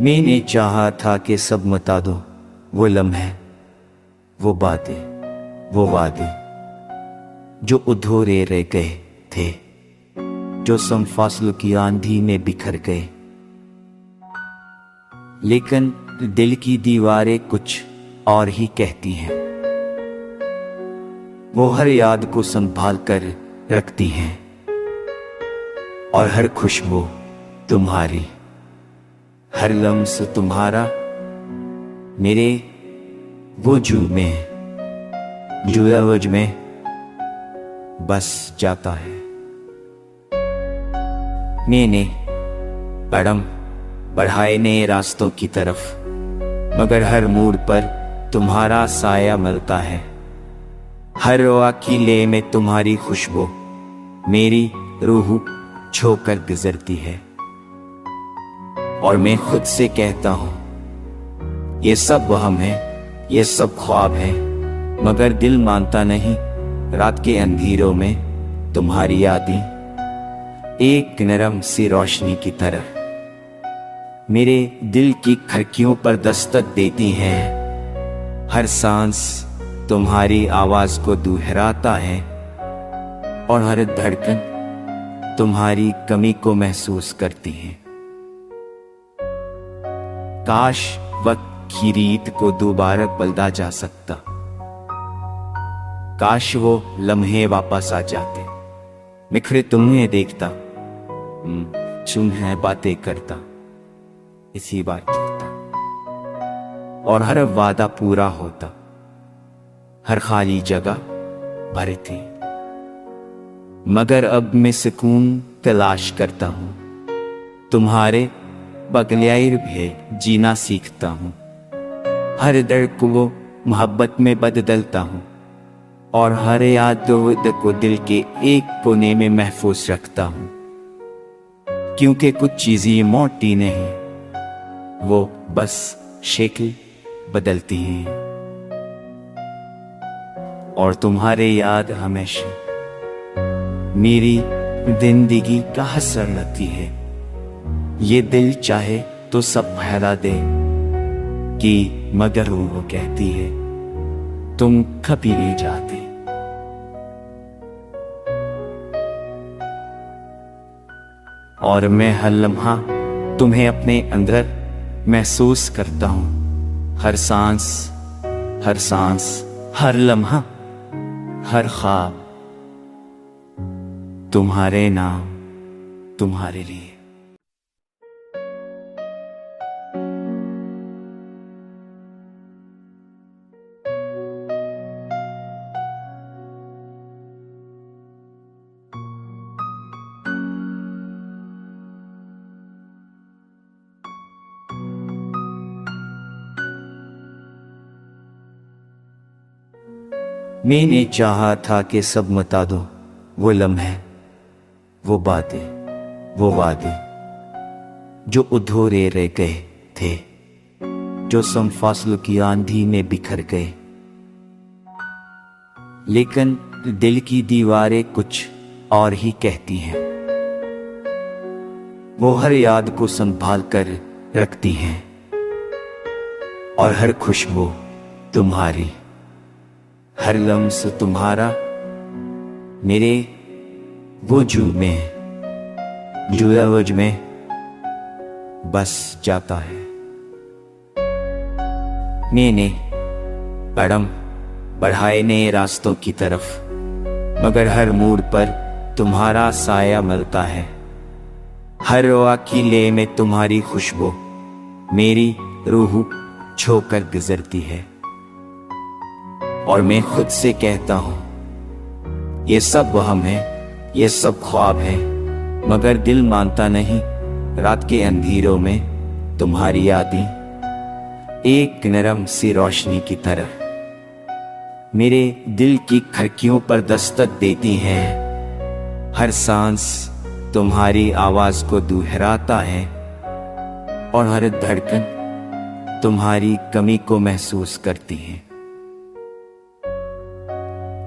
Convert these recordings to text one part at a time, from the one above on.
मैंने चाहा था कि सब मिटा दो, वो लम्हे, वो बातें, वो वादे जो अधूरे रह गए थे, जो सम फासलों की आंधी में बिखर गए। लेकिन दिल की दीवारें कुछ और ही कहती हैं। वो हर याद को संभाल कर रखती हैं और हर खुशबू तुम्हारी, हर लम्स तुम्हारा मेरे वजूद में, जो अवज में बस जाता है। मैंने कदम बढ़ाए नए रास्तों की तरफ, मगर हर मोड़ पर तुम्हारा साया मिलता है। हर रोआ की ले में तुम्हारी खुशबू मेरी रूह छोकर गुजरती है। और मैं खुद से कहता हूं, ये सब वहम है, ये सब ख्वाब है, मगर दिल मानता नहीं। रात के अंधेरों में तुम्हारी यादें एक नरम सी रोशनी की तरह मेरे दिल की खिड़कियों पर दस्तक देती हैं। हर सांस तुम्हारी आवाज को दोहराता है और हर धड़कन तुम्हारी कमी को महसूस करती है। काश वक्त की रीत को दोबारा बदला जा सकता, काश वो लम्हे वापस आ जाते। मैं फिर तुम्हें देखता, तुम्हें बातें करता, इसी बात करता, और हर वादा पूरा होता, हर खाली जगह भरी थी। मगर अब मैं सुकून तलाश करता हूं, तुम्हारे बगैर भी जीना सीखता हूं। हर दर्द को वो मोहब्बत में बदलता हूं और हर याद को दिल के एक कोने में महफूज रखता हूं। क्योंकि कुछ चीजें मोटी नहीं, वो बस शक्ल बदलती हैं। और तुम्हारे याद हमेशा मेरी जिंदगी का हसर लगती है। ये दिल चाहे तो सब फैला दे कि मगर वो कहती है तुम कभी नहीं जाते। और मैं हर लम्हा तुम्हें अपने अंदर महसूस करता हूं। हर सांस, हर सांस, हर लम्हा, हर ख्वाब तुम्हारे नाम, तुम्हारे लिए। मैंने चाहा था कि सब मिटा दो, वो लम्हे, वो बातें, वो वादे जो अधूरे रह गए थे, जो सम फासलों की आंधी में बिखर गए। लेकिन दिल की दीवारें कुछ और ही कहती हैं। वो हर याद को संभाल कर रखती हैं और हर खुशबू तुम्हारी, हर लम्स तुम्हारा मेरे वजूद में, जो अवज में बस जाता है। मैंने कदम बढ़ाए नए रास्तों की तरफ, मगर हर मोड़ पर तुम्हारा साया मिलता है। हर रोआ की ले में तुम्हारी खुशबू मेरी रूह छोकर गुजरती है। और मैं खुद से कहता हूं, ये सब वहम है, ये सब ख्वाब है, मगर दिल मानता नहीं। रात के अंधेरों में तुम्हारी यादें एक नरम सी रोशनी की तरह मेरे दिल की खिड़कियों पर दस्तक देती हैं। हर सांस तुम्हारी आवाज को दोहराता है और हर धड़कन तुम्हारी कमी को महसूस करती है।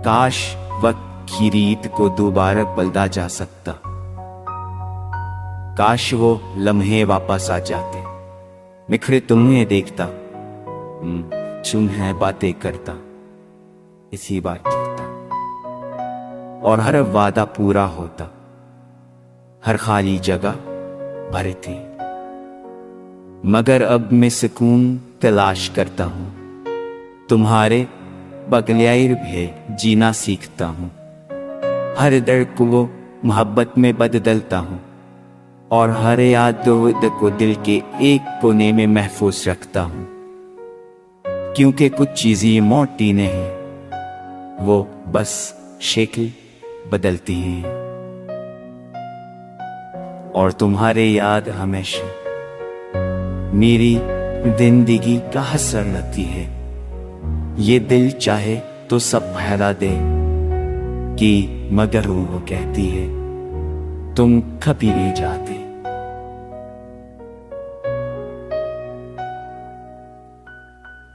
काश वक्त की रीत को दोबारा बदला जा सकता, काश वो लम्हे वापस आ जाते। बिखरे तुम्हें देखता, तुम्हें बातें करता, इसी बार और हर वादा पूरा होता, हर खाली जगह भरी थी। मगर अब मैं सुकून तलाश करता हूँ, तुम्हारे बगैर भी जीना सीखता हूँ। हर दर्द को वो मोहब्बत में बदलता हूँ और हर याद को दिल के एक कोने में महफूज रखता हूँ। क्योंकि कुछ चीजें मोटी नहीं, वो बस शक्ल बदलती हैं। और तुम्हारे याद हमेशा मेरी जिंदगी का हिस्सा रहती है। ये दिल चाहे तो सब फैला दे कि मगर वो कहती है तुम कभी नहीं जाते।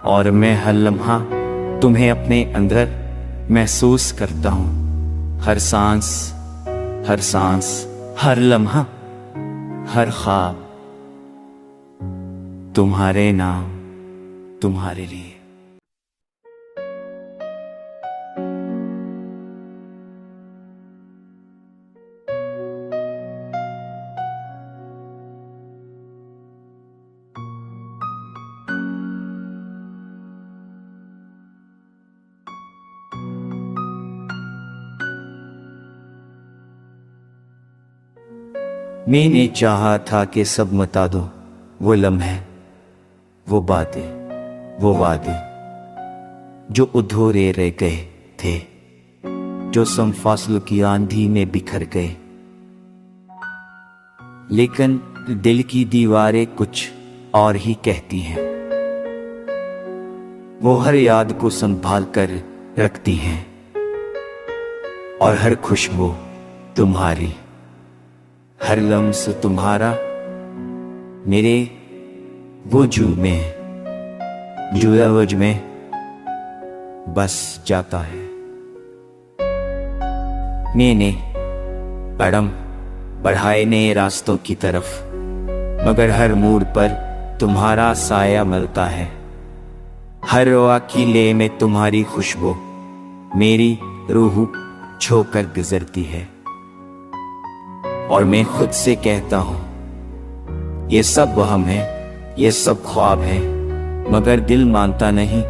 और मैं हर लम्हा तुम्हें अपने अंदर महसूस करता हूँ। हर सांस, हर सांस, हर लम्हा, हर ख्वाब तुम्हारे नाम, तुम्हारे लिए। मैंने चाहा था कि सब मिटा दो, वो लम्हे, वो बातें, वो वादे जो अधूरे रह गए थे, जो सम फासलों की आंधी में बिखर गए। लेकिन दिल की दीवारें कुछ और ही कहती हैं। वो हर याद को संभाल कर रखती हैं और हर खुशबू तुम्हारी, हर लम्स तुम्हारा मेरे वजूद में, जो अवज में बस जाता है। मैंने कदम बढ़ाए नए रास्तों की तरफ, मगर हर मोड़ पर तुम्हारा साया मिलता है। हर वाकिले में तुम्हारी खुशबू मेरी रूह छोकर गुजरती है। और मैं खुद से कहता हूं ये सब वहम है, ये सब ख्वाब है, मगर दिल मानता नहीं।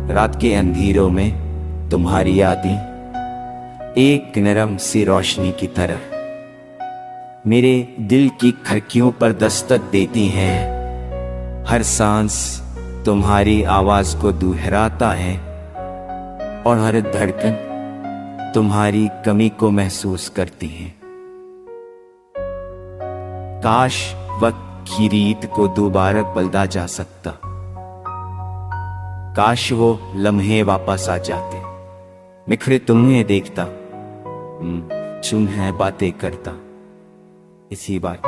रात के अंधेरों में तुम्हारी यादें एक नरम सी रोशनी की तरह मेरे दिल की खिड़कियों पर दस्तक देती हैं। हर सांस तुम्हारी आवाज को दोहराता है और हर धड़कन तुम्हारी कमी को महसूस करती है। काश वक्त की रीत को दोबारा बदला जा सकता, काश वो लम्हे वापस आ जाते। बिखरे तुम्हें देखता, तुम्हें बातें करता, इसी बार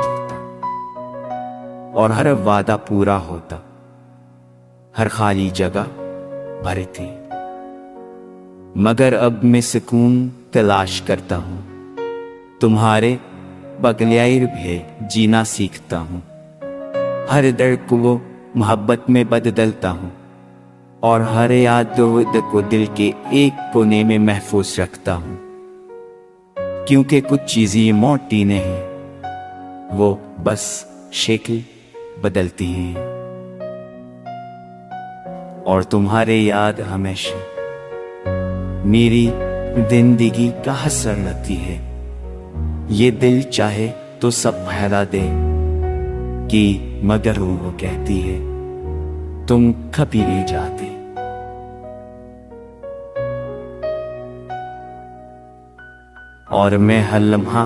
और हर वादा पूरा होता, हर खाली जगह भरी थी। मगर अब मैं सुकून तलाश करता हूं, तुम्हारे बगैर भी जीना सीखता हूँ। हर दर्द को वो मोहब्बत में बदलता हूँ और हर याद को दिल के एक कोने में महफूज रखता हूँ। क्योंकि कुछ चीजें मोटी नहीं, वो बस शक्ल बदलती हैं। और तुम्हारे याद हमेशा मेरी जिंदगी का हिस्सा रहती है। ये दिल चाहे तो सब फैला दे कि मगर वो कहती है तुम कभी नहीं जाते। और मैं हर लम्हा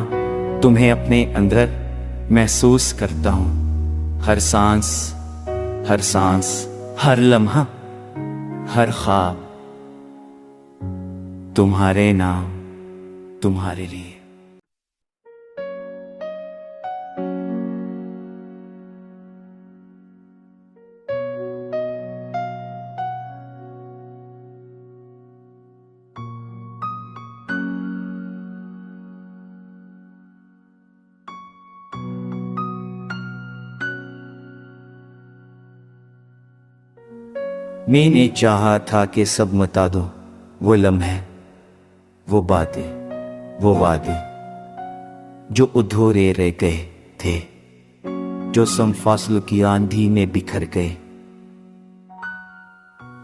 तुम्हें अपने अंदर महसूस करता हूँ। हर सांस, हर सांस, हर लम्हा, हर ख्वाब तुम्हारे नाम, तुम्हारे लिए। मैंने चाहा था कि सब मिटा दो, वो लम्हे, वो बातें, वो वादे जो अधूरे रह गए थे, जो सम फासलों की आंधी में बिखर गए।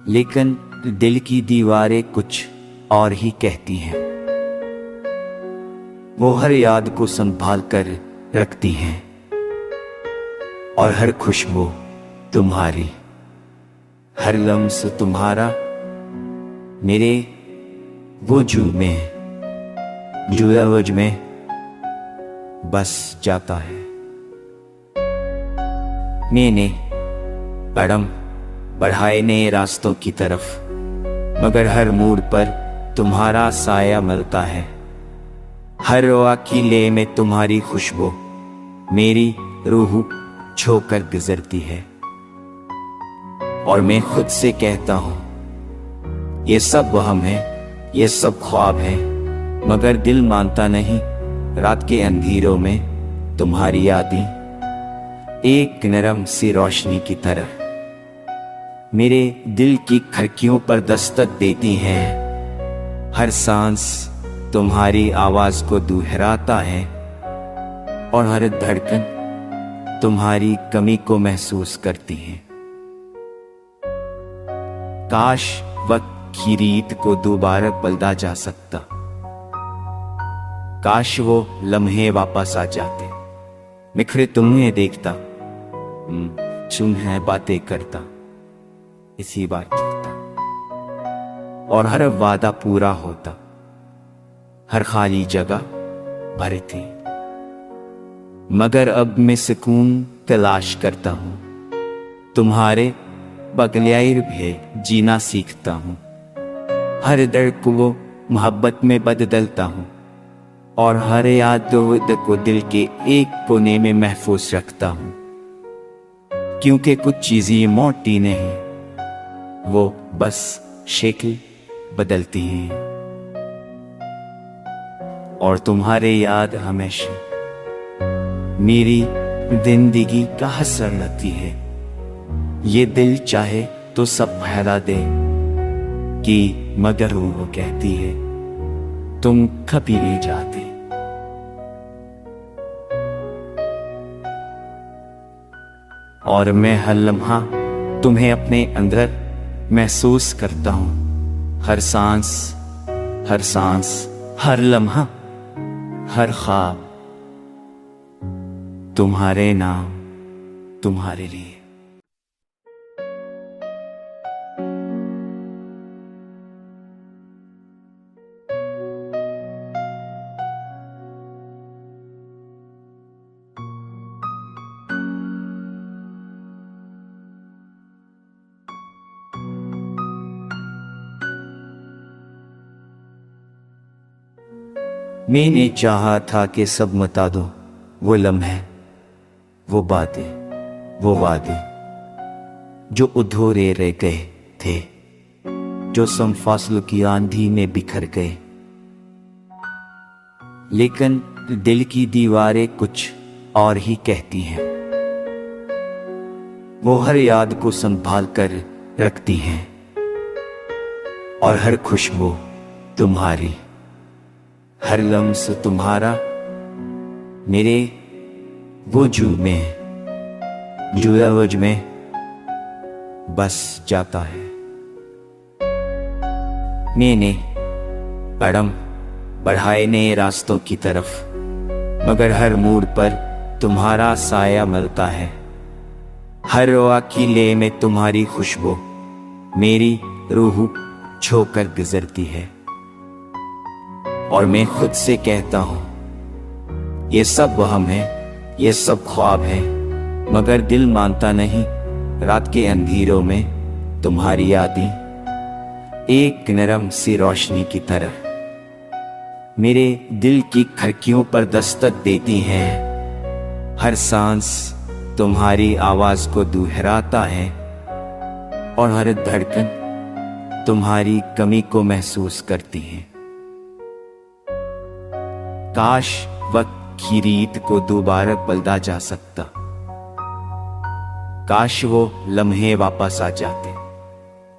लेकिन दिल की दीवारें कुछ और ही कहती हैं। वो हर याद को संभाल कर रखती हैं, और हर खुशबू तुम्हारी, हर लम्स तुम्हारा मेरे वजूद में, जो अवज में बस जाता है। मैंने कदम बढ़ाए नए रास्तों की तरफ, मगर हर मोड़ पर तुम्हारा साया मिलता है। हर वाकिले में तुम्हारी खुशबू मेरी रूह छोकर गुजरती है, और मैं खुद से कहता हूं ये सब वहम है, ये सब ख्वाब है, मगर दिल मानता नहीं। रात के अंधेरों में तुम्हारी यादें एक नरम सी रोशनी की तरह मेरे दिल की खिड़कियों पर दस्तक देती हैं। हर सांस तुम्हारी आवाज को दोहराता है, और हर धड़कन तुम्हारी कमी को महसूस करती है। काश वक्त की रीत को दोबारा बदला जा सकता, काश वो लम्हे वापस आ जाते। मैं फिर तुम्हें देखता, तुम्हें बातें करता, इसी बार जीता, और हर वादा पूरा होता, हर खाली जगह भरी थी। मगर अब मैं सुकून तलाश करता हूं, तुम्हारे बगैर भी जीना सीखता हूं। हर दर्द को वो मोहब्बत में बदलता हूं, और हर याद को दिल के एक कोने में महफूज रखता हूं। क्योंकि कुछ चीजें मोटी नहीं, वो बस शक्ल बदलती हैं, और तुम्हारे याद हमेशा मेरी जिंदगी का हिस्सा रहती है। ये दिल चाहे तो सब फैला दे कि मगर वो कहती है तुम कभी नहीं जाते। और मैं हर लम्हा तुम्हें अपने अंदर महसूस करता हूं। हर सांस, हर सांस, हर लम्हा, हर ख्वाब तुम्हारे नाम, तुम्हारे लिए। मैंने चाहा था कि सब मिटा दो, वो लम्हे, वो बातें, वो वादे जो अधूरे रह गए थे, जो सम फासलों की आंधी में बिखर गए। लेकिन दिल की दीवारें कुछ और ही कहती हैं। वो हर याद को संभाल कर रखती हैं, और हर खुशबू तुम्हारी, हर लम्स तुम्हारा मेरे वजूद में, जो अवज में बस जाता है। मैंने कदम बढ़ाए नए रास्तों की तरफ, मगर हर मोड़ पर तुम्हारा साया मिलता है। हर वाकिले में तुम्हारी खुशबू मेरी रूह छोकर गुजरती है, और मैं खुद से कहता हूं ये सब वहम है, ये सब ख्वाब है, मगर दिल मानता नहीं। रात के अंधेरों में तुम्हारी यादें एक नरम सी रोशनी की तरह मेरे दिल की खिड़कियों पर दस्तक देती हैं। हर सांस तुम्हारी आवाज को दोहराता है, और हर धड़कन तुम्हारी कमी को महसूस करती है। काश वक्त की रीत को दोबारा बदला जा सकता, काश वो लम्हे वापस आ जाते।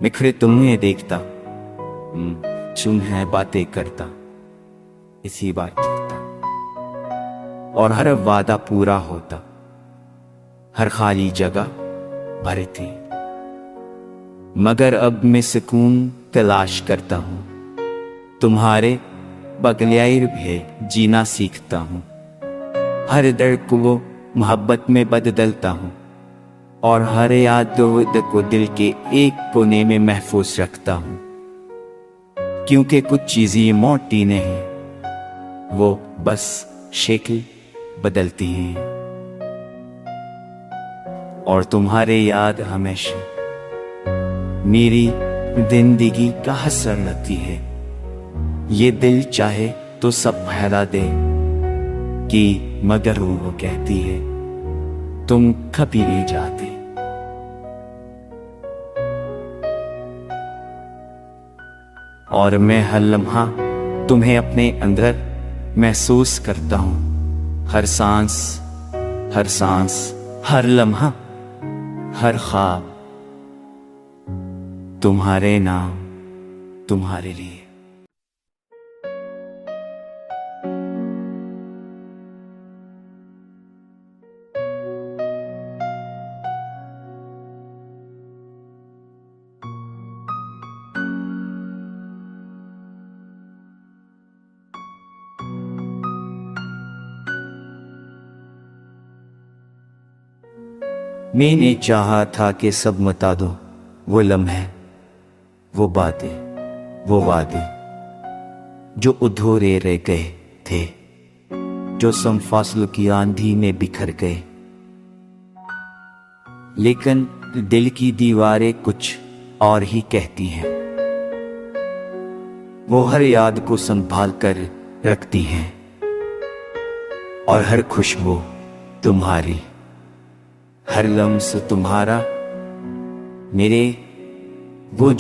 बिखरे तुम्हें देखता, तुम्हें बातें करता, इसी बात करता, और हर वादा पूरा होता, हर खाली जगह भरी थी। मगर अब मैं सुकून तलाश करता हूँ, तुम्हारे बगैर भी जीना सीखता हूँ। हर दर्द को वो मोहब्बत में बदलता हूँ, और हर याद को दिल के एक कोने में महफूज रखता हूँ। क्योंकि कुछ चीजें मोटी नहीं, वो बस शक्ल बदलती हैं, और तुम्हारे याद हमेशा मेरी जिंदगी का हिस्सा रहती है। ये दिल चाहे तो सब फैला दे कि मगर वो कहती है तुम कभी नहीं जाते। और मैं हर लम्हा तुम्हें अपने अंदर महसूस करता हूँ। हर सांस, हर सांस, हर लम्हा, हर ख्वाब तुम्हारे नाम, तुम्हारे लिए। मैंने चाहा था कि सब बता दो, वो लम्हे, वो बातें, वो वादे जो अधूरे रह गए थे, जो सम फासलों की आंधी में बिखर गए। लेकिन दिल की दीवारें कुछ और ही कहती हैं। वो हर याद को संभाल कर रखती हैं, और हर खुशबू तुम्हारी, हर लम्स तुम्हारा, मेरे वो